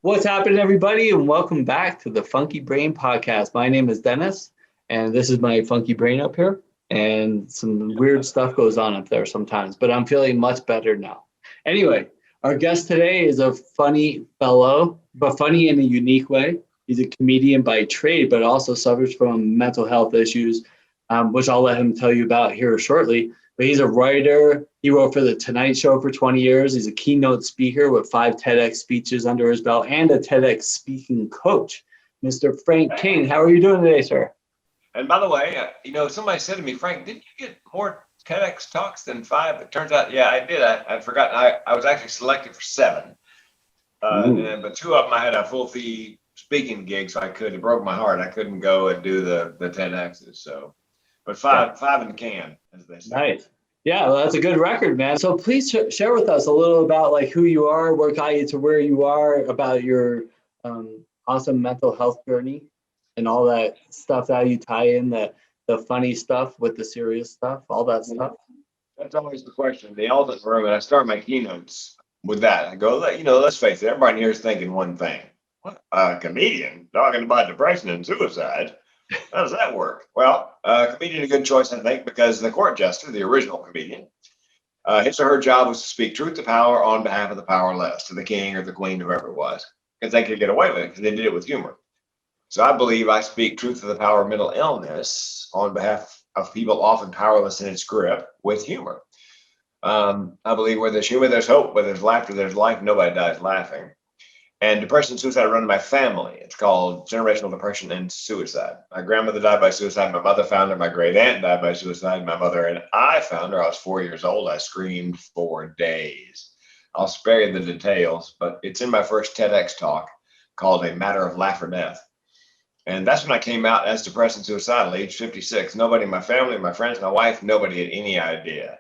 What's happening, everybody, and welcome back to the Funky Brain Podcast. My name is Dennis, and this is my funky brain up here. And some weird stuff goes on up there sometimes, but I'm feeling much better now. Anyway, our guest today is a funny fellow, but funny in a unique way. He's a comedian by trade, but also suffers from mental health issues, which I'll let him tell you about here shortly. But he's a writer. He wrote for The Tonight Show for 20 years. He's a keynote speaker with 5 TEDx speeches under his belt and a TEDx speaking coach. Mr. Frank King, how are you doing today, sir? And by the way, somebody said to me, Frank, didn't you get more TEDx talks than 5? It turns out, yeah, I did. I'd forgotten. I was actually selected for 7. But 2 of them I had a full fee speaking gig, so I could. It broke my heart. I couldn't go and do the TEDx's. So, but five in the can, as they say. Nice. Yeah, well, that's a good record, man. So please share with us a little about like who you are, what got you to where you are, about your awesome mental health journey, and all that stuff that you tie in the funny stuff with the serious stuff, all that stuff. That's always the question. The elephant room, and I start my keynotes with that. I go, let's face it, everybody here is thinking one thing. What? A comedian talking about depression and suicide? How does that work? Well, comedian, a good choice, I think, because the court jester, the original comedian, his or her job was to speak truth to power on behalf of the powerless, to the king or the queen, whoever it was, because they could get away with it because they did it with humor. So I believe I speak truth to the power of mental illness on behalf of people often powerless in its grip with humor. I believe where there's humor, there's hope. Where there's laughter, there's life. Nobody dies laughing. And depression and suicide run in my family. It's called generational depression and suicide. My grandmother died by suicide. My mother found her. My great aunt died by suicide. My mother and I found her. I was 4 years old. I screamed for days. I'll spare you the details, but it's in my first TEDx talk called A Matter of Life or Death. And that's when I came out as depressed and suicidal, age 56. Nobody in my family, my friends, my wife, nobody had any idea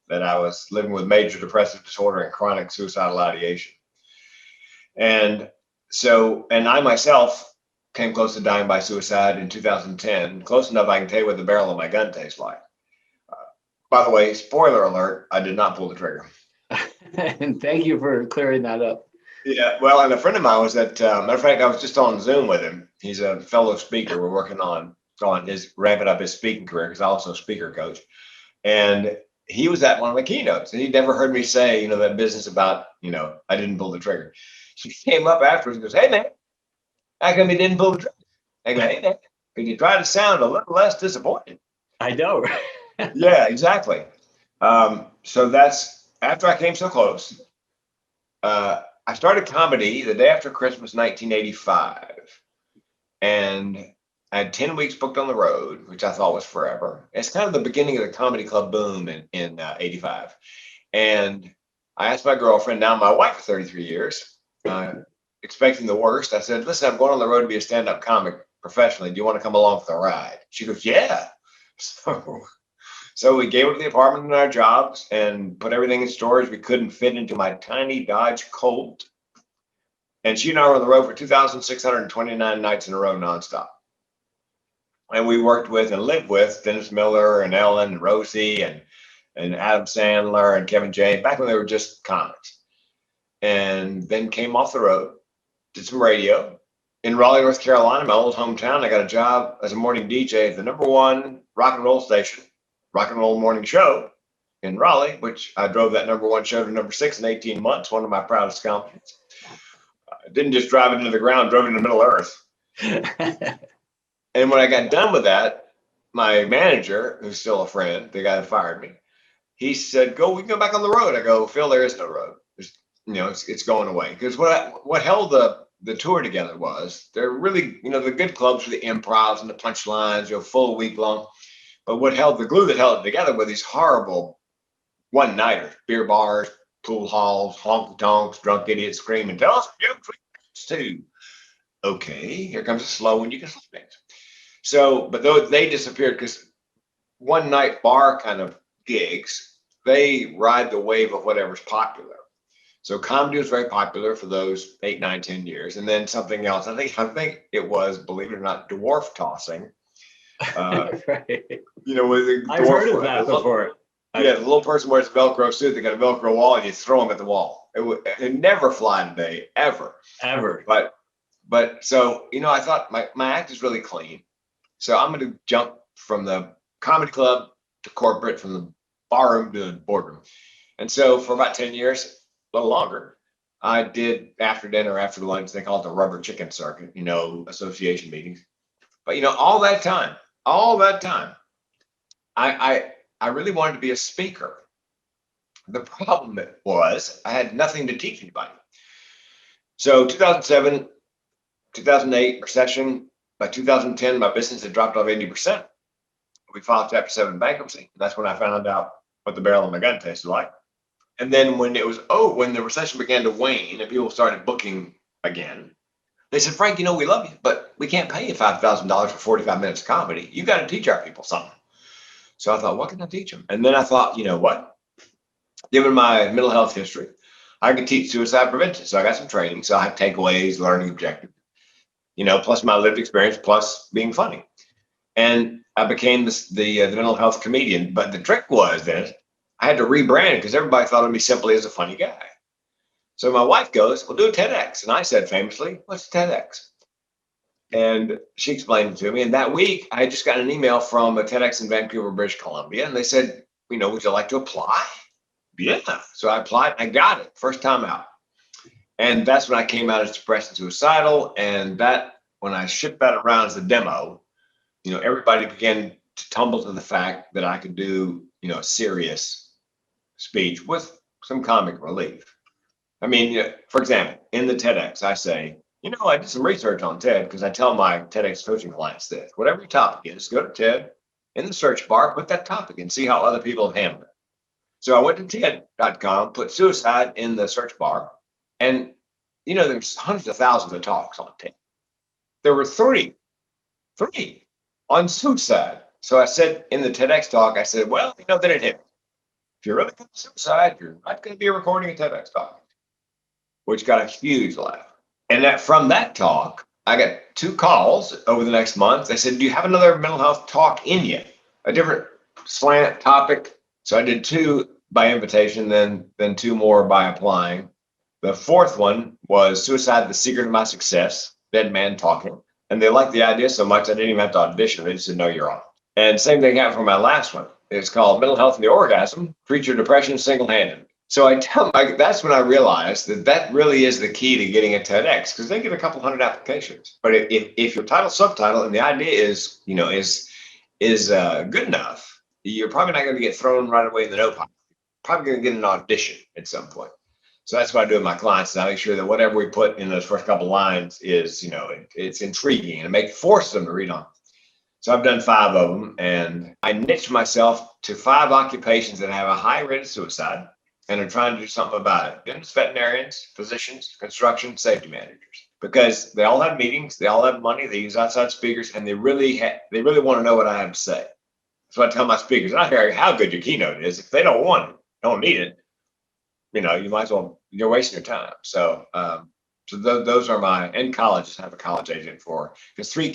that I was living with major depressive disorder and chronic suicidal ideation. And I myself came close to dying by suicide in 2010, close enough I can tell you what the barrel of my gun tastes like. By the way, spoiler alert, I did not pull the trigger. And thank you for clearing that up. Yeah, well, and a friend of mine was matter of fact, I was just on Zoom with him. He's a fellow speaker. We're working on his ramping up his speaking career because I also speaker coach. And he was at one of my keynotes and he'd never heard me say, that business about, I didn't pull the trigger. He came up afterwards and goes, "Hey, man, how come you didn't pull the trigger?" I go, "Hey, man, could you try to sound a little less disappointed?" I know. Yeah, exactly. So that's after I came so close. I started comedy the day after Christmas, 1985. And I had 10 weeks booked on the road, which I thought was forever. It's kind of the beginning of the comedy club boom in 85. And I asked my girlfriend, now my wife for 33 years, expecting the worst. I said, "Listen, I'm going on the road to be a stand-up comic professionally. Do you want to come along for the ride?" She goes, "Yeah." So we gave up the apartment and our jobs and put everything in storage we couldn't fit into my tiny Dodge Colt. And she and I were on the road for 2,629 nights in a row nonstop. And we worked with and lived with Dennis Miller and Ellen and Rosie and Adam Sandler and Kevin James back when they were just comics. And then came off the road, did some radio. In Raleigh, North Carolina, my old hometown, I got a job as a morning DJ at the #1 rock and roll station, rock and roll morning show in Raleigh, which I drove that #1 show to #6 in 18 months, one of my proudest accomplishments. I didn't just drive it into the ground, drove it in the middle of earth. And when I got done with that, my manager, who's still a friend, the guy that fired me, he said, we can go back on the road. I go, "Phil, there is no road. It's going away." Because what held the tour together was they're really, the good clubs were the improvs and the punchlines, full week long. But what held the glue that held it together were these horrible one-nighters, beer bars, pool halls, honky-tonks, drunk idiots screaming, "Tell us jokes we too." Okay, here comes a slow one. You can slow dance. So, but they disappeared because one night bar kind of gigs, they ride the wave of whatever's popular. So comedy was very popular for those 8, 9, 10 years. And then something else, I think it was, believe it or not, dwarf tossing. Right. With I've heard of that before. Yeah, the little person wears a Velcro suit, they got a Velcro wall, and you throw them at the wall. It never fly today, ever. Ever. But so, I thought my act is really clean. So I'm going to jump from the comedy club to corporate, from the barroom to the boardroom. And so for about 10 years, a little longer, I did after dinner, after lunch, they call it the rubber chicken circuit, association meetings. But, all that time, I really wanted to be a speaker. The problem was I had nothing to teach anybody. So 2007, 2008 recession. By 2010, my business had dropped off 80%. We filed Chapter 7 bankruptcy. That's when I found out what the barrel of my gun tasted like. And then when the recession began to wane and people started booking again, they said, Frank, we love you, but we can't pay you $5,000 for 45 minutes of comedy. You got to teach our people something. So I thought, what can I teach them? And then I thought, what? Given my mental health history, I could teach suicide prevention. So I got some training. So I had takeaways, learning objectives, plus my lived experience, plus being funny. And I became the mental health comedian. But the trick was that I had to rebrand because everybody thought of me simply as a funny guy. So my wife goes, well, do a TEDx. And I said famously, what's TEDx? And she explained it to me. And that week, I had just got an email from a TEDx in Vancouver, British Columbia. And they said, would you like to apply? Yeah. So I applied. I got it first time out. And that's when I came out as depressed and suicidal. And that, when I shipped that around as a demo, everybody began to tumble to the fact that I could do, a serious speech with some comic relief. I mean, for example, in the TEDx, I say, I did some research on TED because I tell my TEDx coaching clients this. Whatever your topic is, go to TED, in the search bar, put that topic and see how other people have handled it. So I went to TED.com, put suicide in the search bar, and there's hundreds of thousands of talks on TED. There were three on suicide. So I said in the TEDx talk, I said, well, then it hit me. If you're really good at suicide, you're not going to be recording a TEDx talk, which got a huge laugh. And from that talk, I got 2 calls over the next month. They said, do you have another mental health talk in you? A different slant topic. So I did 2 by invitation, then 2 more by applying. The 4th one was Suicide, the Secret of My Success, Dead Man Talking. And they liked the idea so much I didn't even have to audition. They just said, no, you're on. And same thing happened for my last one. It's called Mental Health and the Orgasm, Treat Your Depression Single-Handed. So that's when I realized that really is the key to getting a TEDx, because they get a couple hundred applications. But if your title, subtitle, and the idea is good enough, you're probably not going to get thrown right away in the no pile. Probably going to get an audition at some point. So that's what I do with my clients. Is I make sure that whatever we put in those first couple lines is, it's intriguing and force them to read on. So I've done 5 of them, and I niche myself to 5 occupations that have a high rate of suicide and are trying to do something about it. Dentists, veterinarians, physicians, construction, safety managers, because they all have meetings, they all have money, they use outside speakers, and they really want to know what I have to say. So I tell my speakers, I don't care how good your keynote is, if they don't want it, don't need it, you might as well, you're wasting your time. So, those are and colleges have a college agent for, because 3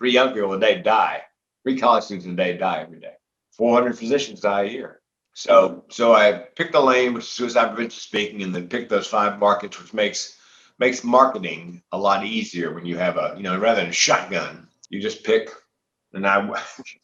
young people a day die. 3 college students a day die every day. 400 physicians die a year. So I picked a lane, which is suicide prevention speaking, and then picked those 5 markets, which makes marketing a lot easier when you have rather than a shotgun, you just pick. And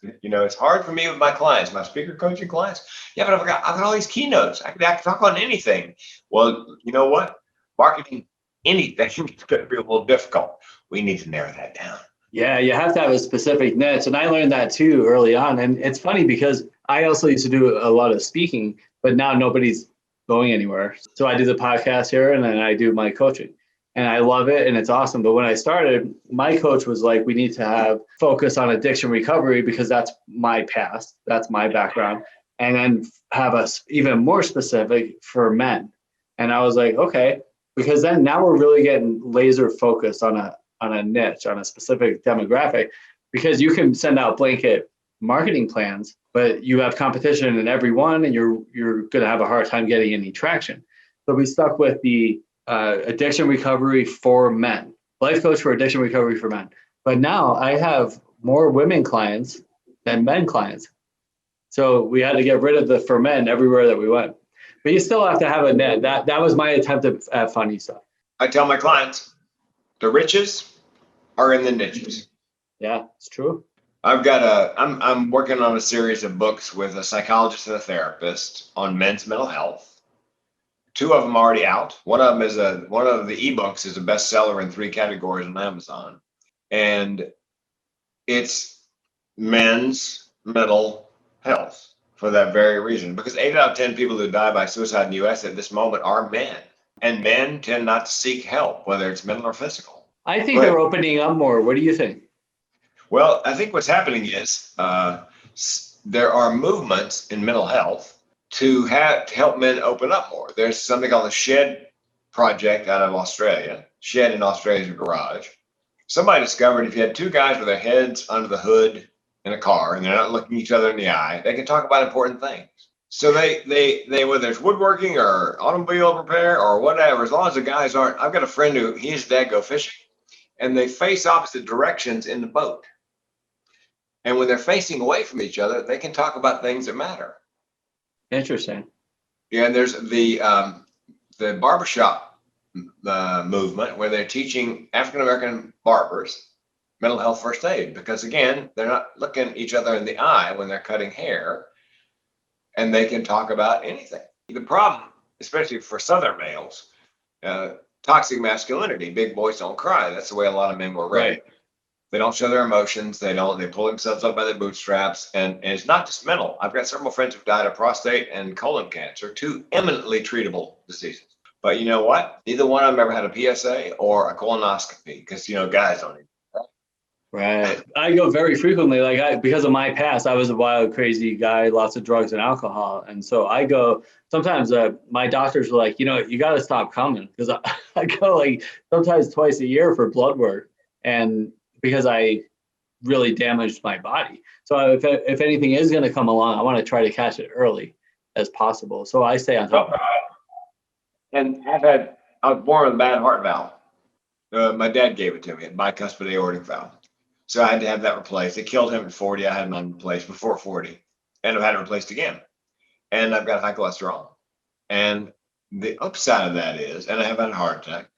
it's hard for me with my clients, my speaker coaching clients. Yeah, but I've got all these keynotes. I can talk on anything. Well, you know what? Marketing anything is going to be a little difficult. We need to narrow that down. Yeah, you have to have a specific niche. And I learned that too early on. And it's funny because I also used to do a lot of speaking, but now nobody's going anywhere. So I do the podcast here and then I do my coaching. And I love it and it's awesome. But when I started, my coach was like, we need to have focus on addiction recovery because that's my past, that's my background. And then have us even more specific for men. And I was like, okay, because then now we're really getting laser focused on a niche, on a specific demographic, because you can send out blanket marketing plans, but you have competition in every one and you're going to have a hard time getting any traction. So we stuck with the addiction recovery for men, life coach for addiction recovery for men. But now I have more women clients than men clients. So we had to get rid of the for men everywhere that we went, But you still have to have a net. That was my attempt at funny stuff. I tell my clients, the riches are in the niches. Yeah, it's true. I'm working on a series of books with a psychologist and a therapist on men's mental health. 2 of them are already out. One of the ebooks is a bestseller in 3 categories on Amazon. And it's men's mental health for that very reason. Because 8 out of 10 people who die by suicide in the US at this moment are men. And men tend not to seek help, whether it's mental or physical. I think they're opening up more. What do you think? Well, I think what's happening is there are movements in mental health to help men open up more. There's something called the SHED project out of Australia. SHED in Australia is a garage. Somebody discovered if you had 2 guys with their heads under the hood in a car and they're not looking each other in the eye, they can talk about important things. So they whether it's woodworking or automobile repair or whatever, as long as the guys aren't. I've got a friend who he and his dad go fishing, and they face opposite directions in the boat. And when they're facing away from each other, they can talk about things that matter. Interesting. Yeah, and there's the barbershop movement where they're teaching African American barbers mental health first aid, because again, they're not looking each other in the eye when they're cutting hair, and they can talk about anything. The problem, especially for Southern males, toxic masculinity, big boys don't cry. That's the way a lot of men were raised. Right. They don't show their emotions. They pull themselves up by their bootstraps. And it's not just mental. I've got several friends who've died of prostate and colon cancer, 2 eminently treatable diseases. But you know what? Neither one of them ever had a PSA or a colonoscopy, because, guys don't even. Right. I go very frequently, because of my past, I was a wild, crazy guy, lots of drugs and alcohol. And so I go, sometimes my doctors are like, you got to stop coming, because I go sometimes twice a year for blood work. And because I really damaged my body. So if anything is going to come along, I want to try to catch it early as possible. So I stay on top of it. And I was born with a bad heart valve. My dad gave it to me, a bicuspid aortic valve. So I had to have that replaced. It killed him at 40. I had mine replaced before 40. And I've had it replaced again. And I've got high cholesterol. And the upside of that is, and I have had a heart attack.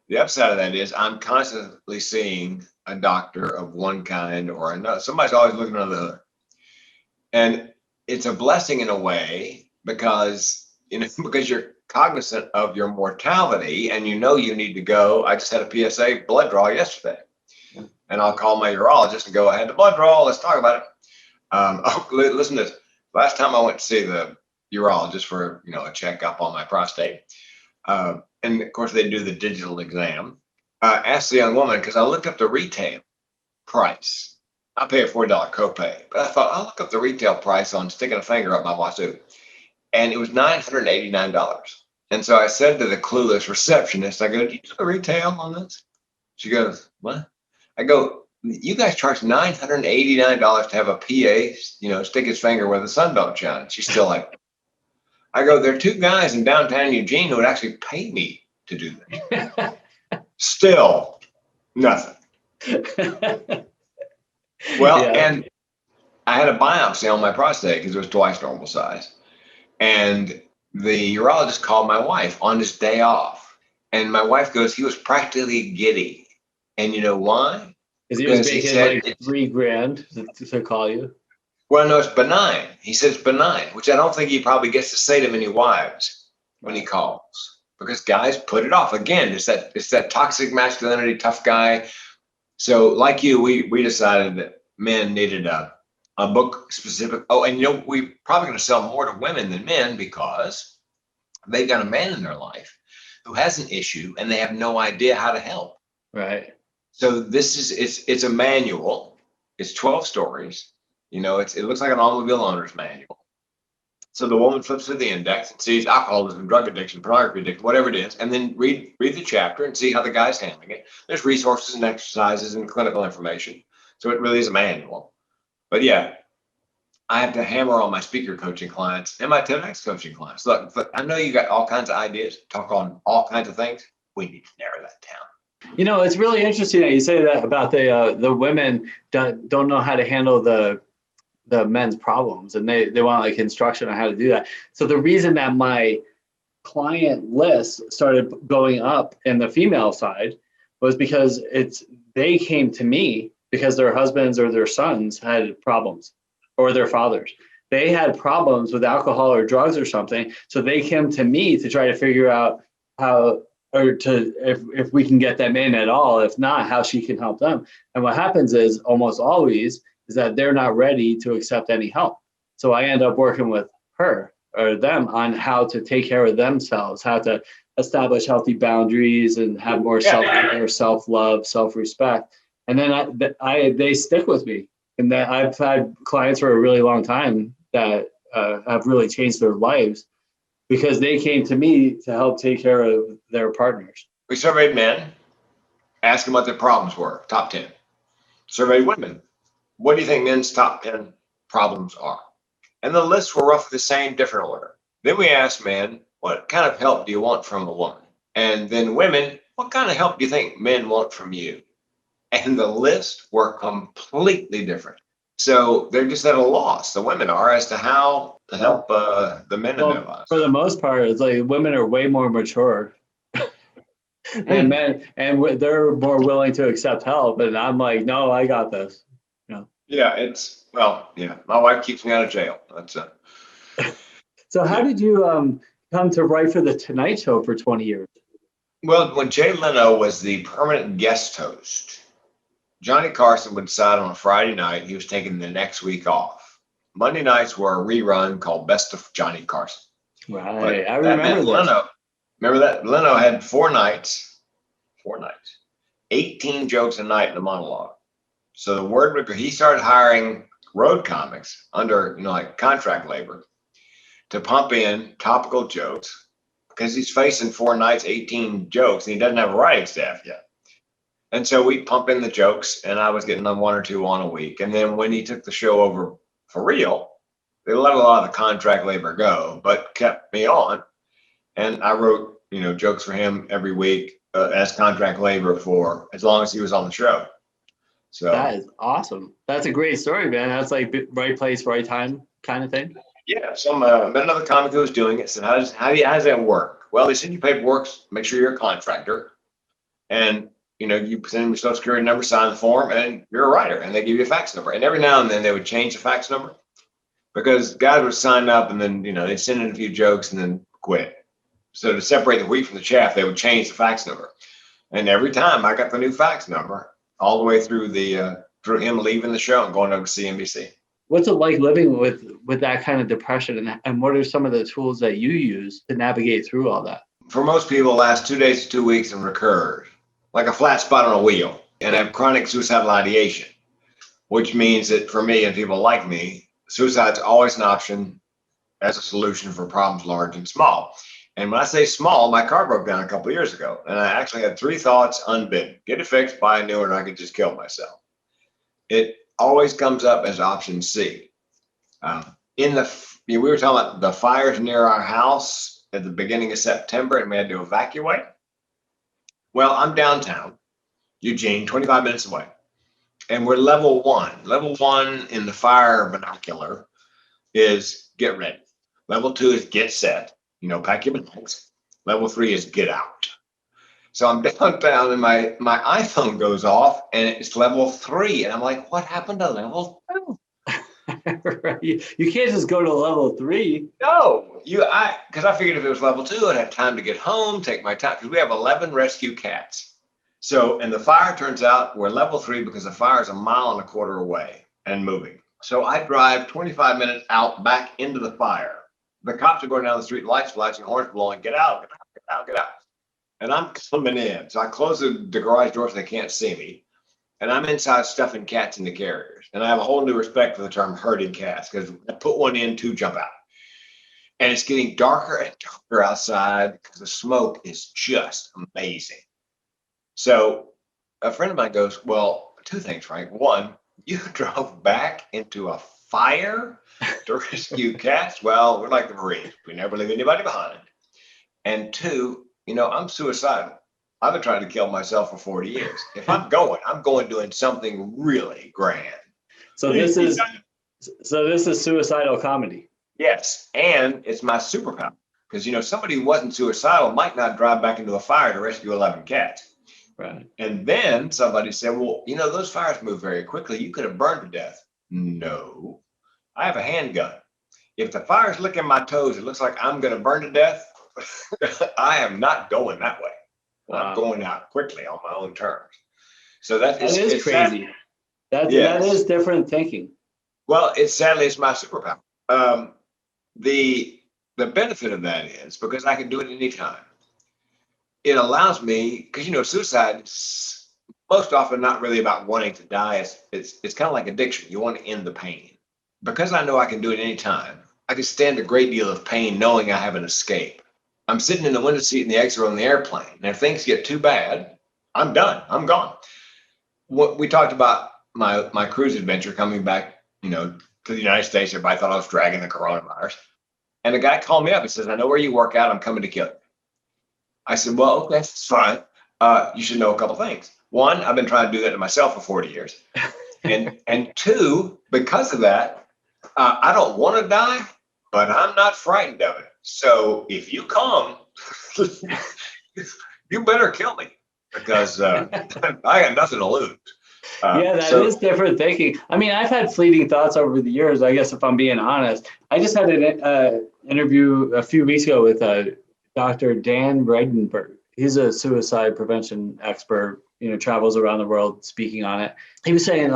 The upside of that is I'm constantly seeing a doctor of one kind or another. Somebody's always looking under the hood. And it's a blessing in a way because you're cognizant of your mortality and you need to go. I just had a PSA blood draw yesterday. And I'll call my urologist and go, I had the blood draw. Let's talk about it. Listen to this. Last time I went to see the urologist for, a checkup on my prostate. And of course, they do the digital exam. I asked the young woman, because I looked up the retail price. I pay a $40 copay, but I thought I'll look up the retail price on sticking a finger up my wazoo. And it was $989. And so I said to the clueless receptionist, I go, do you do the retail on this? She goes, what? I go, you guys charge $989 to have a PA, stick his finger where the sun don't shine. She's still like, I go, there are 2 guys in downtown Eugene who would actually pay me to do this. Still nothing. Well, yeah. And I had a biopsy on my prostate because it was twice normal size. And the urologist called my wife on his day off. And my wife goes, he was practically giddy. And you know why? Because he was making $3,000 to call you. Well, no, it's benign. He says benign, which I don't think he probably gets to say to many wives when he calls, because guys put it off. Again, it's that toxic masculinity, tough guy. So like you, we decided that men needed a book specific. Oh, and we're probably going to sell more to women than men because they've got a man in their life who has an issue and they have no idea how to help. Right. So it's a manual. It's 12 stories. It looks like an automobile owner's manual. So the woman flips through the index and sees alcoholism, drug addiction, pornography addiction, whatever it is, and then read the chapter and see how the guy's handling it. There's resources and exercises and clinical information. So it really is a manual. But yeah, I have to hammer on my speaker coaching clients and my TEDx coaching clients. Look, I know you got all kinds of ideas, talk on all kinds of things. We need to narrow that down. It's really interesting that you say that about the women don't know how to handle the men's problems, and they want instruction on how to do that. So the reason that my client list started going up in the female side was because they came to me because their husbands or their sons had problems, or their fathers. They had problems with alcohol or drugs or something. So they came to me to try to figure out how, or to, if we can get them in at all. If not, how she can help them. And what happens is almost always is that they're not ready to accept any help. So I end up working with her or them on how to take care of themselves, how to establish healthy boundaries and have more self-care, self-love, self-respect. And then they stick with me. And that I've had clients for a really long time that have really changed their lives because they came to me to help take care of their partners. We surveyed men, asked them what their problems were, top 10. Surveyed women. What do you think men's top 10 problems are? And the lists were roughly the same, different order. Then we asked men, what kind of help do you want from a woman? And then women, what kind of help do you think men want from you? And the lists were completely different. So they're just at a loss, the women are, as to how to help the men in their lives. For the most part, it's like women are way more mature than men, and they're more willing to accept help. And I'm like, no, I got this. Yeah, my wife keeps me out of jail. That's So how did you come to write for the Tonight Show for 20 years? Well, when Jay Leno was the permanent guest host, Johnny Carson would decide on a Friday night he was taking the next week off. Monday nights were a rerun called Best of Johnny Carson. Right, I remember that. Remember that? Leno had 4 nights, 18 jokes a night in the monologue. So the word, he started hiring road comics under, like contract labor to pump in topical jokes because he's facing 4 nights, 18 jokes, and he doesn't have a writing staff yet. And so we pump in the jokes, and I was getting them 1 or 2 on a week. And then when he took the show over for real, they let a lot of the contract labor go, but kept me on. And I wrote, jokes for him every week as contract labor for as long as he was on the show. So that is awesome. That's a great story, man. That's like right place, right time kind of thing. Yeah. Met another comic who was doing it. Said, how does that work? Well, they send you paperwork, make sure you're a contractor. And, you send them your social security number, sign the form, and you're a writer. And they give you a fax number. And every now and then they would change the fax number because guys would sign up and then, they send in a few jokes and then quit. So to separate the wheat from the chaff, they would change the fax number. And every time I got the new fax number, all the way through through him leaving the show and going over to CNBC. What's it like living with that kind of depression, and what are some of the tools that you use to navigate through all that? For most people, it lasts 2 days to 2 weeks and recurs, like a flat spot on a wheel, and I have chronic suicidal ideation, which means that for me and people like me, suicide's always an option as a solution for problems large and small. And when I say small, my car broke down a couple of years ago, and I actually had 3 thoughts unbidden: get it fixed, buy a new one, or I could just kill myself. It always comes up as option C. We were talking about the fires near our house at the beginning of September, and we had to evacuate. Well, I'm downtown, Eugene, 25 minutes away, and we're level 1. Level 1 in the fire vernacular is get ready. Level 2 is get set. Pack your bags. Level 3 is get out. So I'm downtown and my iPhone goes off and it's level 3. And I'm like, what happened to level 2? Right. You can't just go to level 3. No, because I figured if it was level 2, I'd have time to get home, take my time, because we have 11 rescue cats. So, and the fire, turns out we're level 3 because the fire is 1.25 miles away and moving. So I drive 25 minutes out back into the fire. The cops are going down the street, lights flashing, horns blowing, get out, get out, get out, get out. And I'm coming in. So I close the garage door so they can't see me. And I'm inside stuffing cats into carriers. And I have a whole new respect for the term herding cats, because I put one in, 2 jump out. And it's getting darker and darker outside because the smoke is just amazing. So a friend of mine goes, well, 2 things, Frank. 1, you drove back into a fire to rescue cats? Well, we're like the Marines. We never leave anybody behind. And 2, I'm suicidal. I've been trying to kill myself for 40 years. If I'm going doing something really grand. So this is suicidal comedy. Yes, and it's my superpower. Because, somebody who wasn't suicidal might not drive back into a fire to rescue 11 cats. Right. And then somebody said, well, those fires move very quickly. You could have burned to death. No, I have a handgun. If the fire's licking my toes, it looks like I'm going to burn to death. I am not going that way. Wow. I'm going out quickly on my own terms. So that is crazy. That is different thinking. Well, sadly, it's my superpower. The benefit of that is because I can do it anytime. It allows me, because suicide is most often not really about wanting to die. It's kind of like addiction. You want to end the pain. Because I know I can do it anytime, I can stand a great deal of pain knowing I have an escape. I'm sitting in the window seat in the exit row on the airplane, and if things get too bad, I'm done. I'm gone. What we talked about my cruise adventure coming back, to the United States. Everybody thought I was dragging the coronavirus. And a guy called me up and says, I know where you work out. I'm coming to kill you. I said, well, okay, that's fine. You should know a couple things. One, I've been trying to do that to myself for 40 years. And two, because of that, I don't want to die, but I'm not frightened of it. So if you come, you better kill me because I got nothing to lose. That is different thinking. I mean, I've had fleeting thoughts over the years, I guess, if I'm being honest. I just had an interview a few weeks ago with Dr. Dan Reidenberg. He's a suicide prevention expert, travels around the world speaking on it. He was saying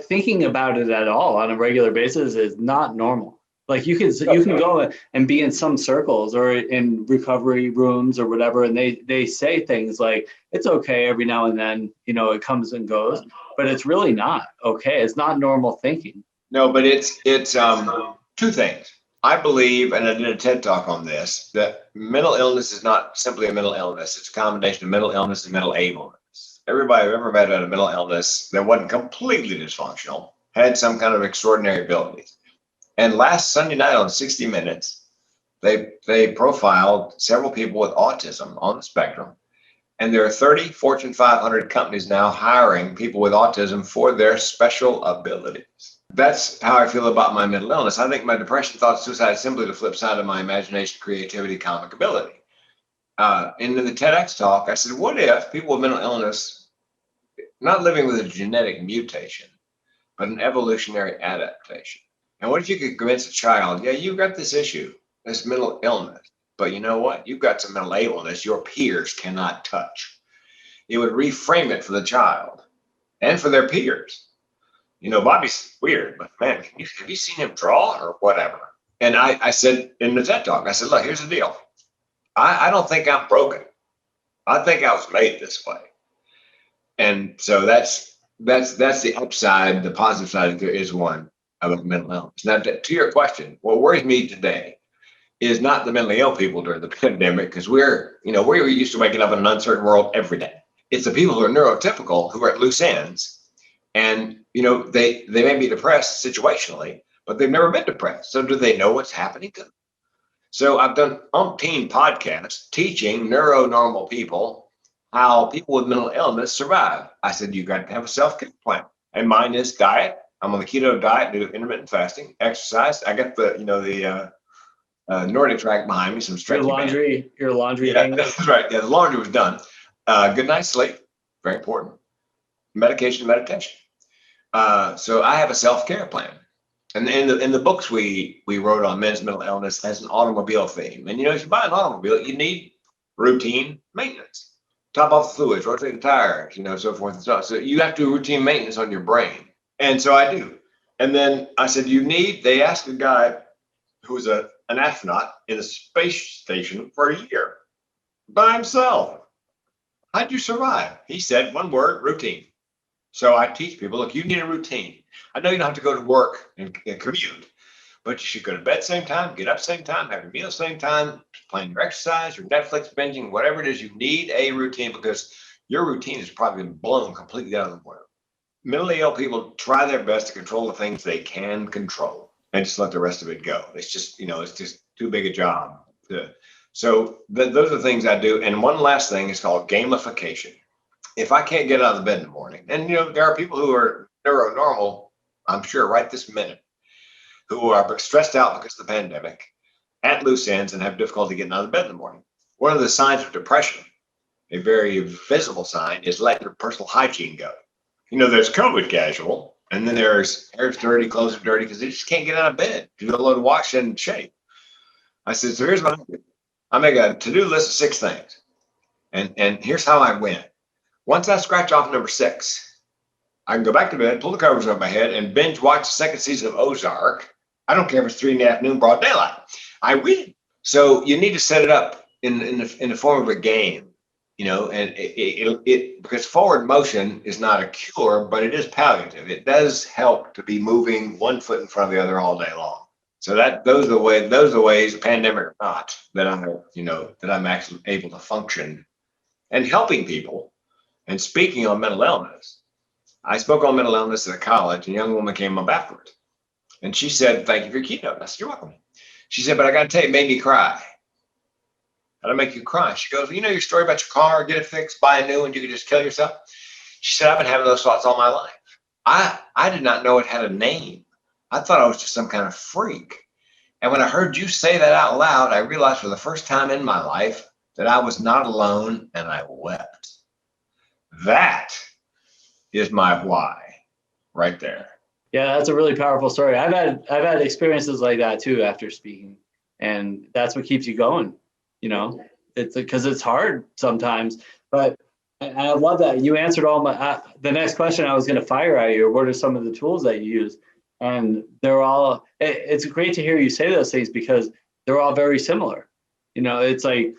thinking about it at all on a regular basis is not normal. Like you can go and be in some circles or in recovery rooms or whatever, and they say things like it's okay every now and then, it comes and goes, but it's really not okay. It's not normal thinking. No, but it's two things. I believe, and I did a TED talk on this, that mental illness is not simply a mental illness. It's a combination of mental illness and mental ableness. Everybody I've ever met had a mental illness that wasn't completely dysfunctional, had some kind of extraordinary abilities. And last Sunday night on 60 Minutes, they profiled several people with autism on the spectrum. And there are 30 Fortune 500 companies now hiring people with autism for their special abilities. That's how I feel about my mental illness. I think my depression, thought, suicide is simply the flip side of my imagination, creativity, comic ability. In the TEDx talk, I said, what if people with mental illness, not living with a genetic mutation, but an evolutionary adaptation? And what if you could convince a child, yeah, you've got this issue, this mental illness, but you know what? You've got some mental illness your peers cannot touch. It would reframe it for the child and for their peers. Bobby's weird, but man, have you seen him draw or whatever? And I said in the TED talk, I said, look, here's the deal. I don't think I'm broken. I think I was made this way. And so that's the upside. The positive side is one of mental illness. Now, to your question, what worries me today is not the mentally ill people during the pandemic, because we're used to waking up in an uncertain world every day. It's the people who are neurotypical who are at loose ends. And, they may be depressed situationally, but they've never been depressed. So do they know what's happening to them? So I've done umpteen podcasts teaching neuronormal people how people with mental illness survive. I said, you got to have a self-care plan. And mine is diet. I'm on the keto diet, do intermittent fasting, exercise. I got the Nordic track behind me, some stretching. Your laundry. Yeah, that's right. Yeah, the laundry was done. Good night's sleep, very important. Medication, meditation. So I have a self-care plan. And in the books we wrote on men's mental illness has an automobile theme. And if you buy an automobile, you need routine maintenance. Top off the fluids, rotate the tires, so forth and so on. So you have to do routine maintenance on your brain. And so I do. And then I said, they asked a guy who was an astronaut in a space station for a year by himself. How'd you survive? He said one word, routine. So I teach people, look, you need a routine. I know you don't have to go to work and commute, but you should go to bed same time, get up same time, have your meal same time, plan your exercise, your Netflix binging, whatever it is. You need a routine because your routine is probably been blown completely out of the water. Mentally ill people try their best to control the things they can control and just let the rest of it go. It's just, it's just too big a job. So those are the things I do. And one last thing is called gamification. If I can't get out of the bed in the morning, and there are people who are neuronormal, I'm sure right this minute, who are stressed out because of the pandemic, at loose ends and have difficulty getting out of bed in the morning. One of the signs of depression, a very visible sign, is let your personal hygiene go. There's COVID casual, and then there's hair's dirty, clothes are dirty because they just can't get out of bed. You don't want to wash and shave. I said, so here's what I do. I make a to-do list of 6 things. And here's how I win. Once I scratch off number 6, I can go back to bed, pull the covers over my head, and binge watch the second season of Ozark. I don't care if it's 3 in the afternoon, broad daylight. I win. So you need to set it up in the form of a game, and it because forward motion is not a cure, but it is palliative. It does help to be moving one foot in front of the other all day long. So those are the ways, pandemic or not, that I'm actually able to function and helping people and speaking on mental illness. I spoke on mental illness at a college, and a young woman came up afterwards. And she said, thank you for your keynote. I said, you're welcome. She said, but I got to tell you, it made me cry. How'd it make you cry? She goes, your story about your car, get it fixed, buy a new one, you could just kill yourself. She said, I've been having those thoughts all my life. I did not know it had a name. I thought I was just some kind of freak. And when I heard you say that out loud, I realized for the first time in my life that I was not alone, and I wept. That is my why right there. Yeah, that's a really powerful story. I've had experiences like that too after speaking, and that's what keeps you going. It's because it's hard sometimes. But I love that you answered all my. The next question I was going to fire at you: what are some of the tools that you use? And they're all. It's great to hear you say those things because they're all very similar. It's like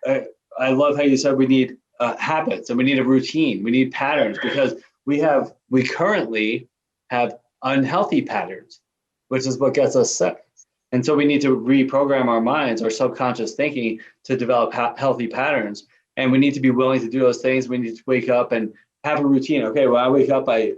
I love how you said we need habits and we need a routine. We need patterns because we currently have unhealthy patterns, which is what gets us sick. And so we need to reprogram our minds, our subconscious thinking, to develop healthy patterns. And we need to be willing to do those things. We need to wake up and have a routine. Okay, when I wake up, I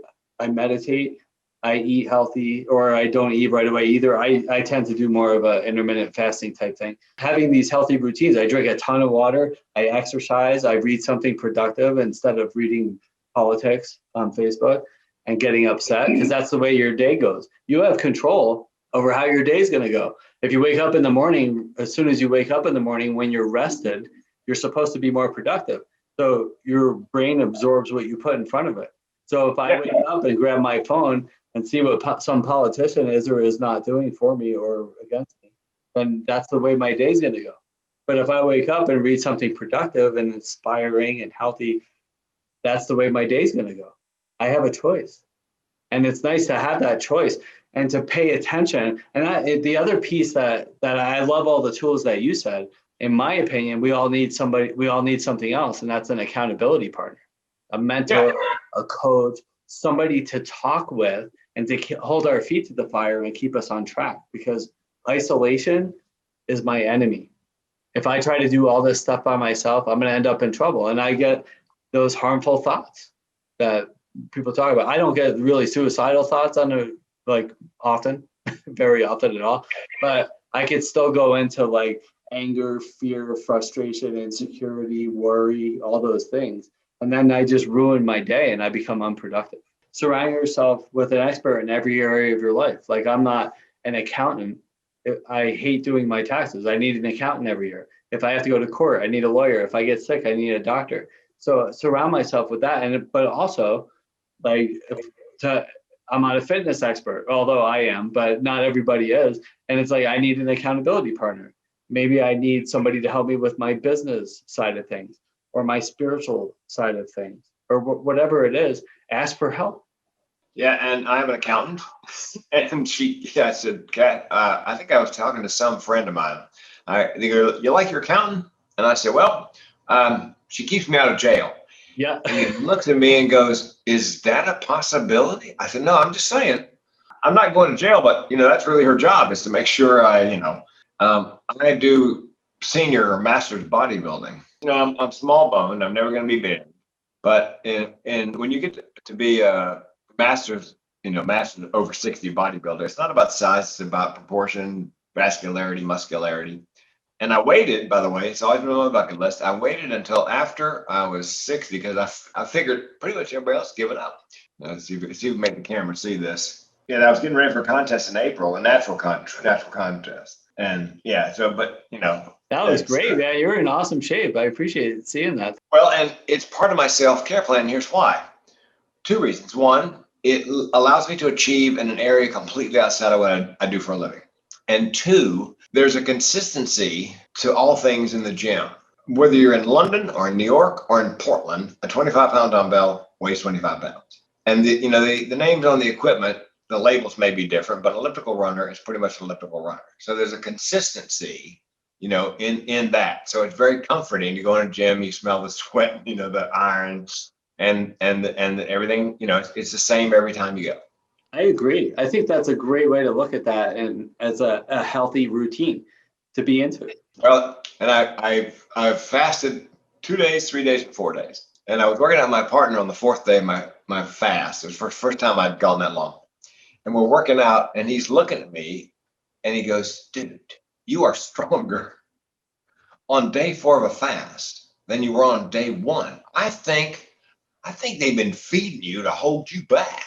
meditate, I eat healthy, or I don't eat right away either. I tend to do more of an intermittent fasting type thing. Having these healthy routines, I drink a ton of water, I exercise, I read something productive instead of reading politics on Facebook and getting upset, because that's the way your day goes. You have control over how your day is going to go. If you wake up in the morning, as soon as you wake up in the morning, when you're rested, you're supposed to be more productive. So your brain absorbs what you put in front of it. So if I wake up and grab my phone and see what some politician is or is not doing for me or against me, then that's the way my day's going to go. But if I wake up and read something productive and inspiring and healthy, that's the way my day's going to go. I have a choice. And it's nice to have that choice and to pay attention. And the other piece that I love all the tools that you said, in my opinion, we all need something else, and that's an accountability partner, a mentor, a coach, somebody to talk with and to hold our feet to the fire and keep us on track, because isolation is my enemy. If I try to do all this stuff by myself, I'm going to end up in trouble. And I get those harmful thoughts that people talk about. I don't get really suicidal thoughts often, very often at all, but I could still go into like anger, fear, frustration, insecurity, worry, all those things. And then I just ruin my day and I become unproductive. Surround yourself with an expert in every area of your life. Like, I'm not an accountant. I hate doing my taxes. I need an accountant every year. If I have to go to court, I need a lawyer. If I get sick, I need a doctor. So surround myself with that. But also, I'm not a fitness expert, although I am, but not everybody is. And it's like, I need an accountability partner. Maybe I need somebody to help me with my business side of things or my spiritual side of things or whatever it is. Ask for help. Yeah, and I have an accountant, and I said, Kat, I think I was talking to some friend of mine. They go, you like your accountant? And I said, well, she keeps me out of jail. Yeah. And he looks at me and goes, is that a possibility? I said, no, I'm just saying, I'm not going to jail, but that's really her job, is to make sure I do senior or master's bodybuilding. I'm small boned. I'm never going to be big. But when you get to be a master's over 60 bodybuilder, it's not about size, it's about proportion, vascularity, muscularity. And I waited, by the way, it's always been on my bucket list. I waited until after I was 60 because I figured pretty much everybody else given up. See if we can make the camera see this. Yeah, I was getting ready for a contest in April, a natural contest. And yeah, so, but That was great, man. You're in awesome shape. I appreciate seeing that. well, and it's part of my self-care plan. Here's why. Two reasons. One, it allows me to achieve in an area completely outside of what I do for a living. And two, there's a consistency to all things in the gym. Whether you're in London or in New York or in Portland, a 25-pound dumbbell weighs 25 pounds. And the names on the equipment, the labels may be different, but elliptical runner is pretty much an elliptical runner. So there's a consistency, in that. So it's very comforting. You go in a gym, you smell the sweat, the irons and everything, it's the same every time you go. I agree. I think that's a great way to look at that, and as a healthy routine to be into. Well, and I've fasted 2 days, 3 days, and 4 days. And I was working out with my partner on the fourth day of my fast. It was the first time I'd gone that long. And we're working out, and he's looking at me, and he goes, "Dude, you are stronger on day 4 of a fast than you were on day 1. I think they've been feeding you to hold you back."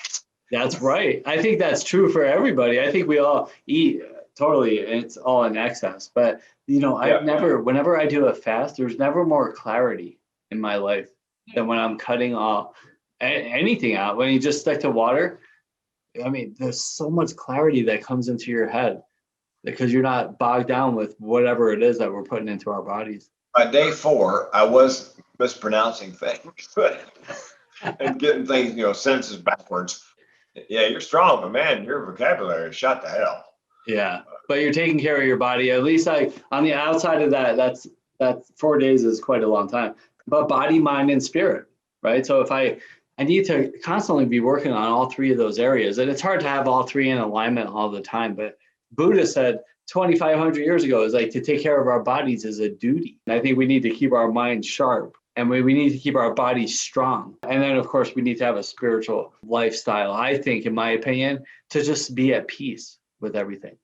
That's right. I think that's true for everybody. I think we all eat totally. It's all in excess. But, whenever I do a fast, there's never more clarity in my life than when I'm cutting off anything out. When you just stick to water, I mean, there's so much clarity that comes into your head because you're not bogged down with whatever it is that we're putting into our bodies. By day 4, I was mispronouncing things and getting things, sentences backwards. Yeah, you're strong, but man, your vocabulary is shot to hell. Yeah, but you're taking care of your body. At least on the outside of that, that's 4 days is quite a long time. But body, mind, and spirit, right? So if I need to constantly be working on all 3 of those areas, and it's hard to have all 3 in alignment all the time. But Buddha said 2,500 years ago is like to take care of our bodies is a duty. And I think we need to keep our minds sharp. And we need to keep our bodies strong. And then, of course, we need to have a spiritual lifestyle, I think, in my opinion, to just be at peace with everything.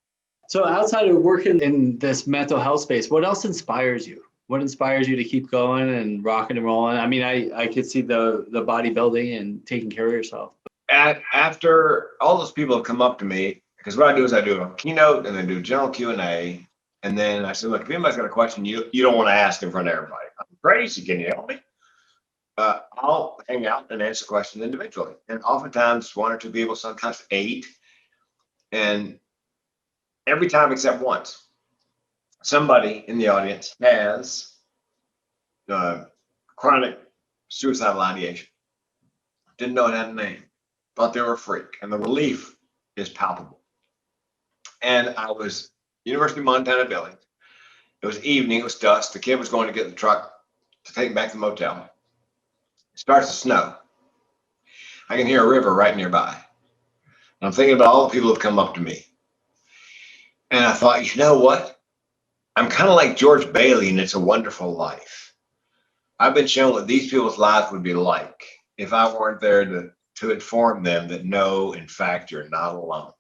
So outside of working in this mental health space, what else inspires you? What inspires you to keep going and rocking and rolling? I mean, I could see the bodybuilding and taking care of yourself. After all those people have come up to me, because what I do is I do a keynote and then do general Q&A. And then I said, look, if anybody's got a question you don't want to ask in front of everybody, I'm crazy, can you help me? I'll hang out and answer questions individually. And oftentimes 1 or 2 people, sometimes 8. And every time except once, somebody in the audience has chronic suicidal ideation. Didn't know it had a name. Thought they were a freak. And the relief is palpable. And I was University of Montana Billings. It was evening, it was dusk. The kid was going to get the truck to take him back to the motel. It starts to snow. I can hear a river right nearby. And I'm thinking about all the people who have come up to me. And I thought, you know what? I'm kind of like George Bailey in It's a Wonderful Life. I've been shown what these people's lives would be like if I weren't there to inform them that no, in fact, you're not alone.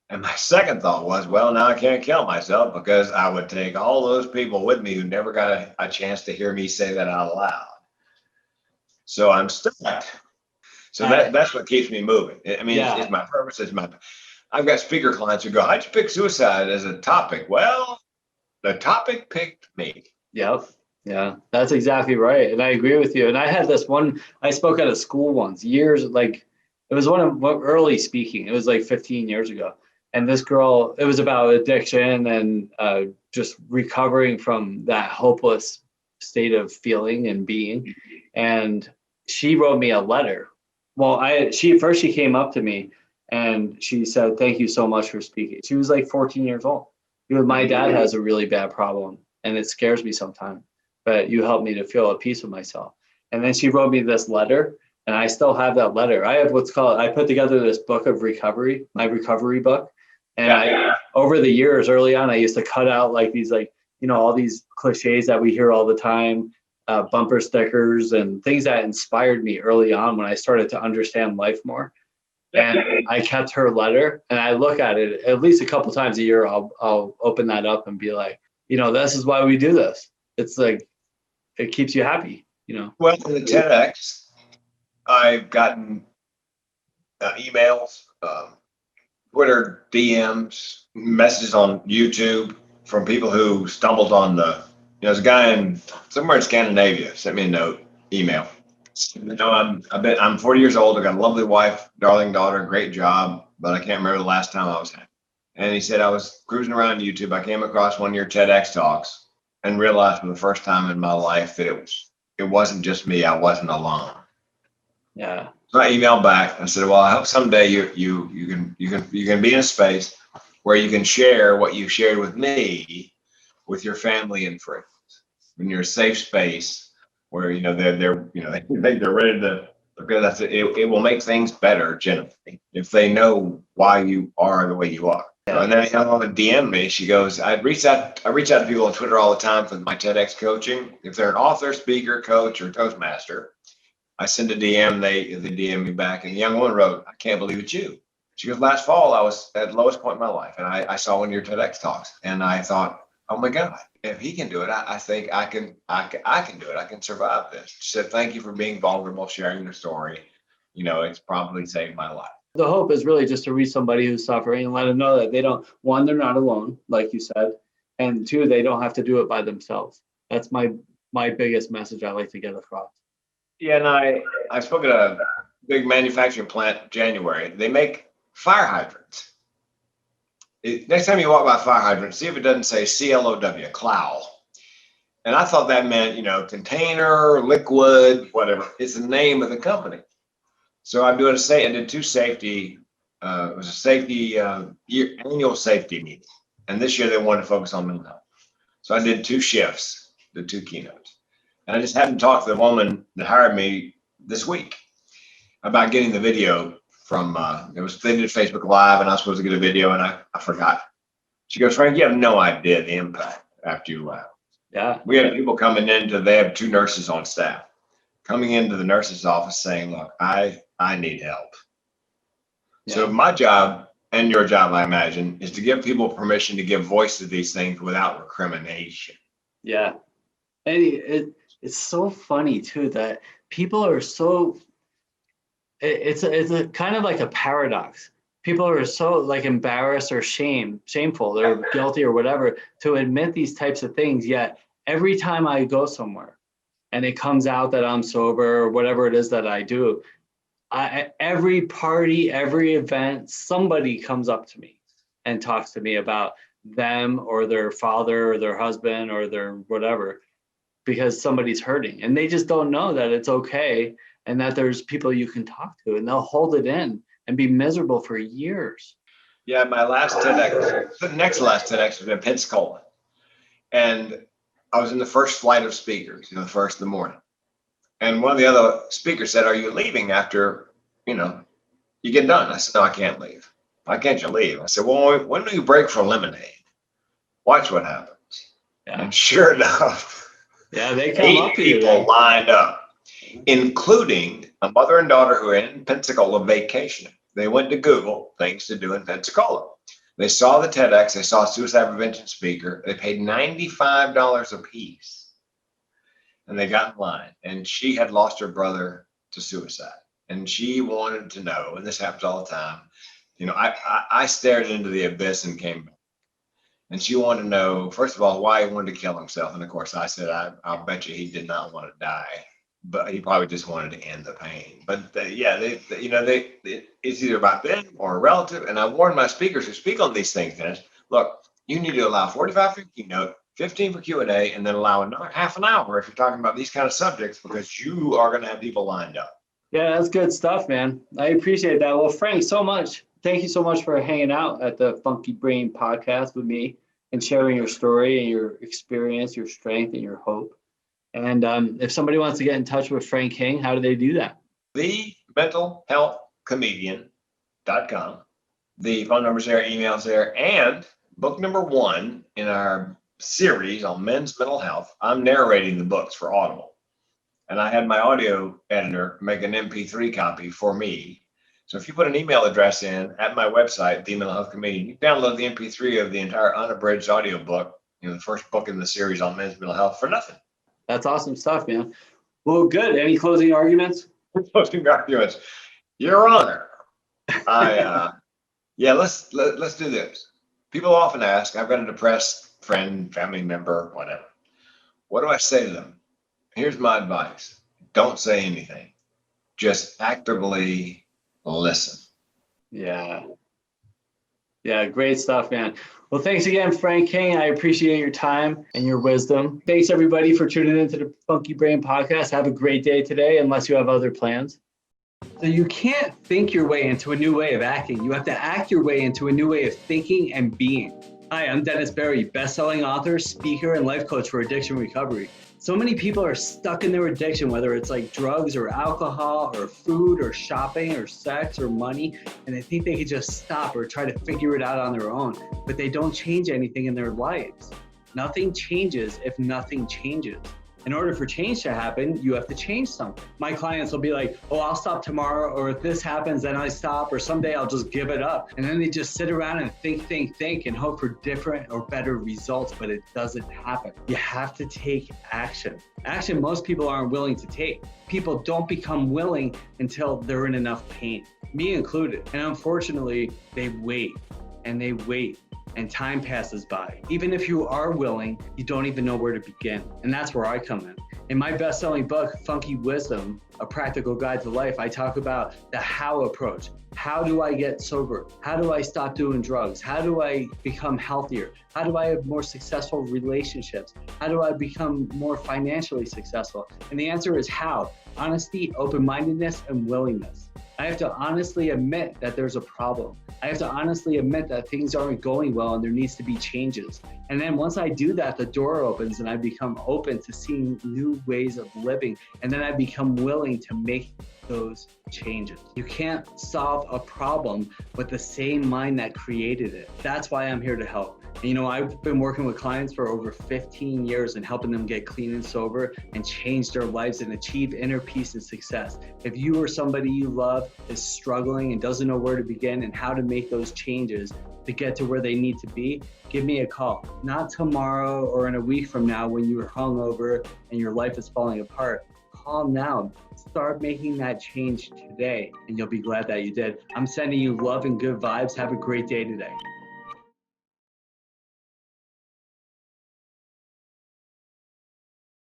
And my second thought was, well, now I can't kill myself because I would take all those people with me who never got a chance to hear me say that out loud. So I'm stuck. So that's what keeps me moving. I mean, it's my purpose. I've got speaker clients who go, how'd you pick suicide as a topic? Well, the topic picked me. Yep. Yeah, that's exactly right. And I agree with you. And I had this one, I spoke at a school once, it was one of early speaking. It was like 15 years ago. And this girl, it was about addiction and just recovering from that hopeless state of feeling and being. And she wrote me a letter. Well, she came up to me and she said, "Thank you so much for speaking." She was like 14 years old. My dad has a really bad problem and it scares me sometimes, but you helped me to feel at peace with myself. And then she wrote me this letter, and I still have that letter. I have I put together this book of recovery, my recovery book. And over the years, early on, I used to cut out like these, all these cliches that we hear all the time, bumper stickers and things that inspired me early on when I started to understand life more. And I kept her letter, and I look at it at least a couple times a year. I'll open that up and be like, this is why we do this. It's like, it keeps you happy, Well, in the TEDx, I've gotten emails, Twitter DMs, messages on YouTube from people who stumbled on there's a guy somewhere in Scandinavia sent me a note, email. I'm 40 years old. I got a lovely wife, darling daughter, great job, but I can't remember the last time I was happy. And he said, I was cruising around YouTube. I came across one of your TEDx talks and realized for the first time in my life that it wasn't just me. I wasn't alone. Yeah. So I emailed back. I said, well, I hope someday you can be in a space where you can share what you shared with me with your family and friends. In your safe space where they're they think they're ready to, because that's it will make things better generally if they know why you are the way you are. Yeah. And then DM me. She goes, I reach out to people on Twitter all the time for my TEDx coaching. If they're an author, speaker, coach, or Toastmaster, I send a DM. They DM me back, and the young woman wrote, I can't believe it's you. She goes, last fall I was at the lowest point in my life, and I saw one of your TEDx talks, and I thought, oh my God, if he can do it, I think I can do it. I can survive this. She said, thank you for being vulnerable, sharing your story. It's probably saved my life. The hope is really just to reach somebody who's suffering and let them know that they're not alone, like you said, and two, they don't have to do it by themselves. That's my biggest message I like to get across. Yeah, and I spoke at a big manufacturing plant in January. They make fire hydrants. Next time you walk by a fire hydrant, see if it doesn't say CLOW, clow. And I thought that meant, container, liquid, whatever. It's the name of the company. So I did two safety, it was a safety, annual safety meeting. And this year they wanted to focus on mental health. So I did 2 shifts, the 2 keynotes. And I just happened to talk to the woman that hired me this week about getting the video from, they did Facebook Live and I was supposed to get a video and I forgot. She goes, Frank, you have no idea the impact after you left. Yeah. We had people coming they have 2 nurses on staff, coming into the nurse's office saying, look, I need help. Yeah. So my job and your job, I imagine, is to give people permission to give voice to these things without recrimination. Yeah. And it's so funny too, that people are so, it's a kind of like a paradox. People are so like embarrassed or shameful, they're guilty or whatever to admit these types of things. Yet every time I go somewhere and it comes out that I'm sober or whatever it is that I do, every party, every event, somebody comes up to me and talks to me about them or their father or their husband or their whatever, because somebody's hurting and they just don't know that it's okay and that there's people you can talk to, and they'll hold it in and be miserable for years. Yeah, my last TEDx, the next last TEDx was in Pensacola. And I was in the first flight of speakers, the first in the morning. And one of the other speakers said, are you leaving after, you get done? I said, no, I can't leave. Why can't you leave? I said, well, when do you break for lemonade? Watch what happens. Yeah. And sure enough, yeah, they come up to you. 8 people lined up, including a mother and daughter who are in Pensacola vacationing. They went to Google things to do in Pensacola. They saw the TEDx, they saw a suicide prevention speaker. They paid $95 a piece. And they got in line. And she had lost her brother to suicide. And she wanted to know, and this happens all the time, I stared into the abyss and came back. And she wanted to know, first of all, why he wanted to kill himself. And of course, I said, I'll bet you he did not want to die, but he probably just wanted to end the pain. But it's either about them or a relative. And I warn my speakers who speak on these things, Dennis, look, you need to allow 45 for keynote, 15 for Q&A, and then allow another half an hour if you're talking about these kind of subjects, because you are going to have people lined up. Yeah, that's good stuff, man. I appreciate that. Well, Frank, so much. Thank you so much for hanging out at the Funky Brain podcast with me and sharing your story and your experience, your strength, and your hope. And if somebody wants to get in touch with Frank King, how do they do that? TheMentalHealthComedian.com. The phone number's there, email's there, and book number 1 in our series on men's mental health. I'm narrating the books for Audible. And I had my audio editor make an MP3 copy for me. So if you put an email address in at my website, The Mental Health Comedian, you can download the MP3 of the entire unabridged audio book, the first book in the series on men's mental health for nothing. That's awesome stuff, man. Well, good. Any closing arguments? Closing arguments. Your Honor, Yeah, let's do this. People often ask, I've got a depressed friend, family member, whatever. What do I say to them? Here's my advice. Don't say anything. Just actively listen. Yeah. Yeah, great stuff, man. Well, thanks again, Frank King. I appreciate your time and your wisdom. Thanks, everybody, for tuning into the Funky Brain podcast. Have a great day today, unless you have other plans. So you can't think your way into a new way of acting. You have to act your way into a new way of thinking and being. Hi, I'm Dennis Berry, best-selling author, speaker, and life coach for addiction recovery. So many people are stuck in their addiction, whether it's like drugs or alcohol or food or shopping or sex or money, and they think they can just stop or try to figure it out on their own, but they don't change anything in their lives. Nothing changes if nothing changes. In order for change to happen, you have to change something. My clients will be like, oh, I'll stop tomorrow, or if this happens, then I stop, or someday I'll just give it up. And then they just sit around and think, and hope for different or better results, but it doesn't happen. You have to take action. Action most people aren't willing to take. People don't become willing until they're in enough pain, me included. And unfortunately, they wait and they wait. And time passes by. Even if you are willing, you don't even know where to begin. And that's where I come in. In my best-selling book, Funky Wisdom, A Practical Guide to Life, I talk about the how approach. How do I get sober? How do I stop doing drugs? How do I become healthier? How do I have more successful relationships? How do I become more financially successful? And the answer is how. Honesty, open-mindedness, and willingness. I have to honestly admit that there's a problem. I have to honestly admit that things aren't going well and there needs to be changes. And then once I do that, the door opens and I become open to seeing new ways of living. And then I become willing to make those changes. You can't solve a problem with the same mind that created it. That's why I'm here to help. And, you know, I've been working with clients for over 15 years and helping them get clean and sober and change their lives and achieve inner peace and success. If you or somebody you love is struggling and doesn't know where to begin and how to make those changes to get to where they need to be, give me a call. Not tomorrow or in a week from now when you're hungover and your life is falling apart. Call now. Start making that change today and you'll be glad that you did. I'm sending you love and good vibes. Have a great day today.